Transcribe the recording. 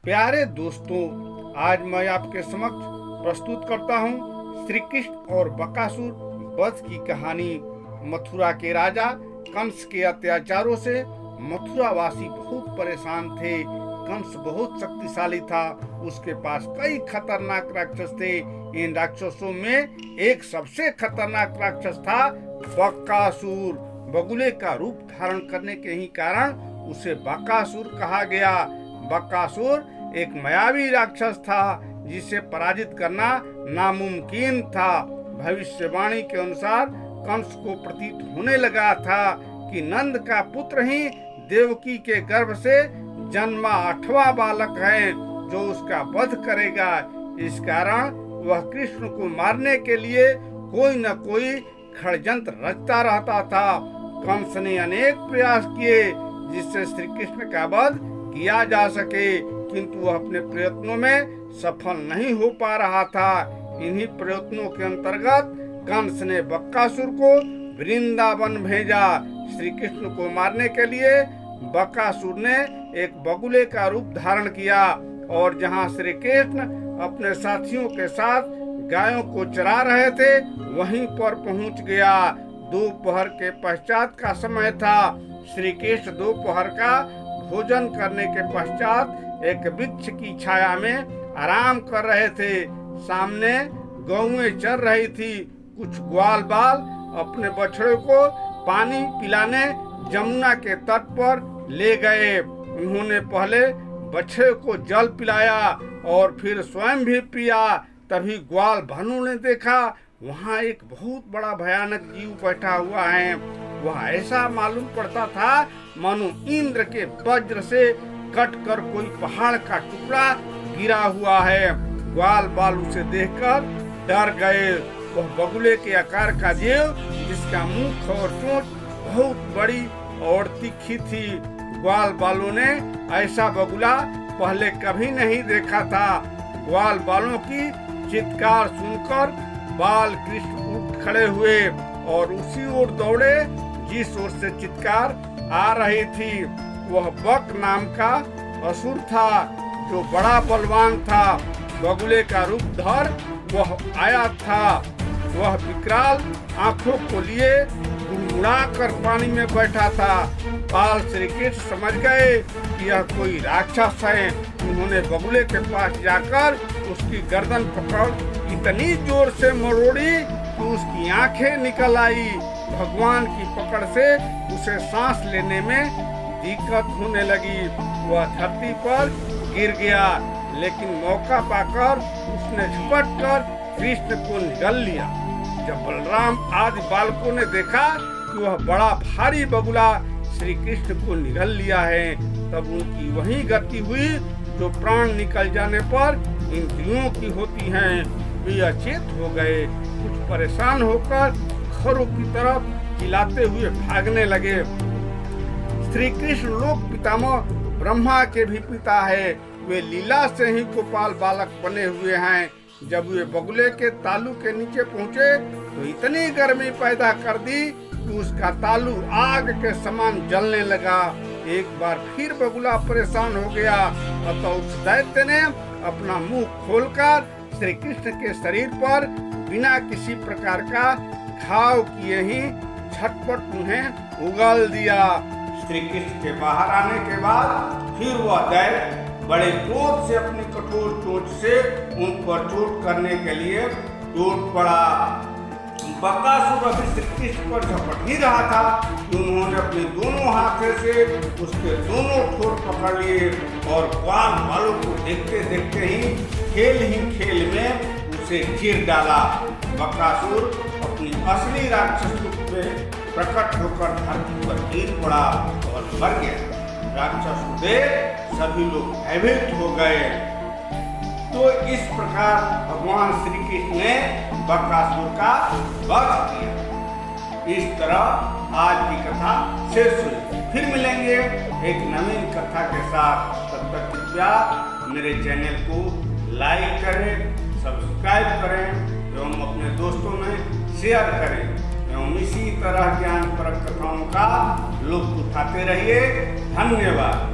प्यारे दोस्तों, आज मैं आपके समक्ष प्रस्तुत करता हूँ श्री कृष्ण और बकासुर वध की कहानी। मथुरा के राजा कंस के अत्याचारों से मथुरावासी बहुत परेशान थे। कंस बहुत शक्तिशाली था, उसके पास कई खतरनाक राक्षस थे। इन राक्षसों में एक सबसे खतरनाक राक्षस था बकासुर। बगुले का रूप धारण करने के ही कारण उसे बकासुर कहा गया। बकासुर एक मायावी राक्षस था जिसे पराजित करना नामुमकिन था। भविष्यवाणी के अनुसार कंस को प्रतीत होने लगा था कि नंद का पुत्र ही देवकी के गर्भ से जन्मा 8वां बालक है जो उसका वध करेगा। इस कारण वह कृष्ण को मारने के लिए कोई न कोई षड्यंत्र रचता रहता था। कंस ने अनेक प्रयास किए जिससे श्री कृष्ण का वध किया जा सके, किंतु वह अपने प्रयत्नों में सफल नहीं हो पा रहा था। इन्हीं प्रयत्नों के अंतर्गत कंस ने बकासुर को वृंदावन भेजा। श्री कृष्ण को मारने के लिए बकासुर ने एक बगुले का रूप धारण किया और जहां श्री कृष्ण अपने साथियों के साथ गायों को चरा रहे थे वहीं पर पहुंच गया। दोपहर के पश्चात का समय था। श्री कृष्ण दोपहर का भोजन करने के पश्चात एक वृक्ष की छाया में आराम कर रहे थे। सामने गौएं चर रही थी। कुछ ग्वाल बाल अपने बछड़े को पानी पिलाने जमुना के तट पर ले गए। उन्होंने पहले बछड़े को जल पिलाया और फिर स्वयं भी पिया। तभी ग्वाल भानु ने देखा वहाँ एक बहुत बड़ा भयानक जीव बैठा हुआ है। वह ऐसा मालूम पड़ता था मानो इंद्र के वज्र से कट कर कोई पहाड़ का टुकड़ा गिरा हुआ है। ग्वाल बाल उसे देखकर डर गए। वह बगुले के आकार का जीव जिसका मुख और चोंच बहुत बड़ी और तीखी थी। ग्वाल बालों ने ऐसा बगुला पहले कभी नहीं देखा था। ग्वाल बालों की चित्कार सुनकर बाल कृष्ण उठ खड़े हुए और उसी ओर दौड़े जिस ओर से चित्कार आ रही थी। वह बक नाम का असुर था जो बड़ा बलवान था। बगुले का रूप धर वह आया था। वह विकराल आंखों को लिए गुड़गुड़ा कर पानी में बैठा था। बाल श्री कृष्ण समझ गए कि यह कोई राक्षस है। उन्होंने बगुले के पास जाकर उसकी गर्दन पकड़ इतनी जोर से मरोड़ी कि उसकी आंखें निकल आई। भगवान की पकड़ से उसे सांस लेने में दिक्कत होने लगी। वह धरती पर गिर गया, लेकिन मौका पाकर उसने झपट कर कृष्ण को निगल लिया। जब बलराम आदि बालकों ने देखा कि वह बड़ा भारी बगुला श्री कृष्ण को निगल लिया है, तब उनकी वही गति हुई जो प्राण निकल जाने पर इंद्रियों की होती हैं। वे अचेत हो गए। कुछ परेशान होकर घरों की तरफ चिल्लाते हुए भागने लगे। श्री कृष्ण लोक पितामह ब्रह्मा के भी पिता है। वे लीला से ही गोपाल बालक बने हुए हैं। जब वे बगुले के तालू के नीचे पहुँचे तो इतनी गर्मी पैदा कर दी कि उसका तालू आग के समान जलने लगा। एक बार फिर बगुला परेशान हो गया, अतः उस दैत्य ने अपना मुंह खोलकर श्री कृष्ण के शरीर पर बिना किसी प्रकार का घाव किए ही झटपट उन्हें उगल दिया। श्री कृष्ण के बाहर आने के बाद फिर वह दैत्य बड़े क्रोध से अपनी कठोर चोंच से उन पर चोट करने के लिए टूट पड़ा। बकासुर अभी श्री कृष्ण पर झपट ही रहा था कि उन्होंने अपने दोनों हाथों से उसके दोनों ठोर पकड़ लिए और ग्वाल बालों को देखते देखते ही खेल में उसे चीर डाला। बकासुर अपनी असली राक्षस रूप में प्रकट होकर धरती पर गिर पड़ा और मर गया। राक्षस को देख सभी लोग भयभीत हो गए। तो इस प्रकार भगवान श्री कृष्ण ने बकासुर का वध किया। इस तरह आज की कथा शेष हुई। फिर मिलेंगे एक नवीन कथा के साथ। तब तक कृपया मेरे चैनल को लाइक करें, सब्सक्राइब करें एवं अपने दोस्तों में शेयर करें एवं इसी तरह ज्ञानप्रद कथाओं का लुत्फ उठाते रहिए। धन्यवाद।